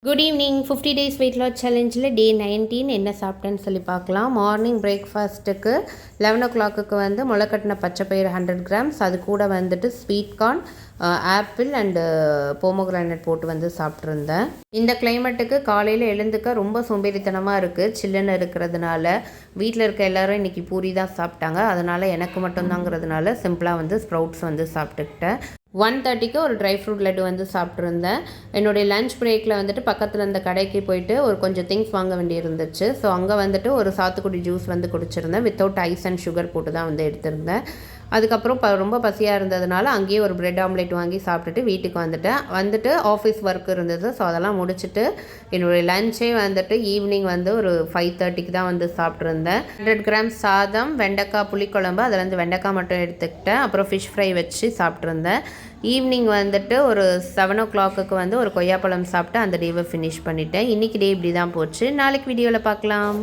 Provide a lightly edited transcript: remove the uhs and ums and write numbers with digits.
Good evening. 50 days weight loss சேலஞ்சில் day 19 என்ன சாப்பிட்டேன்னு சொல்லி பார்க்கலாம். மார்னிங் பிரேக்ஃபாஸ்ட்டுக்கு 11 o'clock வந்து முளைக்கட்டின பச்சைப்பயிறு 100 grams, அது கூட வந்துட்டு sweet corn, apple and pomegranate போட்டு வந்து சாப்பிட்ருந்தேன். இந்த கிளைமேட்டுக்கு காலையில் எழுந்துக்க ரொம்ப சோம்பேறித்தனமாக இருக்குது. சில்லுன்னு இருக்கிறதுனால வீட்டில் இருக்க எல்லோரும் இன்றைக்கி பூரி தான் சாப்பிட்டாங்க. அதனால் எனக்கு மட்டும்தாங்கிறதுனால சிம்பிளாக வந்து ஸ்ப்ரவுட்ஸ் வந்து சாப்பிட்டுக்கிட்டேன். 1:30க்கு ஒரு ட்ரை ஃப்ரூட் லட்டு வந்து சாப்பிட்ருந்தேன். என்னுடைய லஞ்ச் பிரேக்கில் வந்துட்டு பக்கத்தில் இருந்த கடைக்கு போயிட்டு ஒரு கொஞ்சம் திங்ஸ் வாங்க வேண்டி இருந்துச்சு. ஸோ அங்கே வந்துட்டு ஒரு சாத்துக்குடி ஜூஸ் வந்து குடிச்சிருந்தேன். வித்தவுட் ஐஸ் அண்ட் சுகர் போட்டு தான் வந்து எடுத்திருந்தேன். அதுக்கப்புறம் ரொம்ப பசியாக இருந்ததுனால அங்கேயே ஒரு பிரெட் ஆம்லேட் வாங்கி சாப்பிட்டுட்டு வீட்டுக்கு வந்துட்டு ஆஃபீஸ் ஒர்க் இருந்தது. ஸோ அதெல்லாம் முடிச்சுட்டு என்னுடைய லஞ்சே வந்துட்டு ஈவினிங் வந்து ஒரு 5:30க்கு தான் வந்து சாப்பிட்ருந்தேன். 100 grams சாதம், வெண்டைக்காய் புளிக்குழம்பு, அதுலேருந்து வெண்டைக்காய் மட்டும் எடுத்துக்கிட்டேன். அப்புறம் ஃபிஷ் ஃப்ரை வச்சு சாப்பிட்ருந்தேன். ஈவினிங் வந்துட்டு ஒரு 7 o'clock வந்து ஒரு கொய்யாப்பழம் சாப்பிட்டு அந்த டேவை ஃபினிஷ் பண்ணிட்டேன். இன்றைக்கி டே இப்படி தான் போச்சு. நாளைக்கு வீடியோவில் பார்க்கலாம்.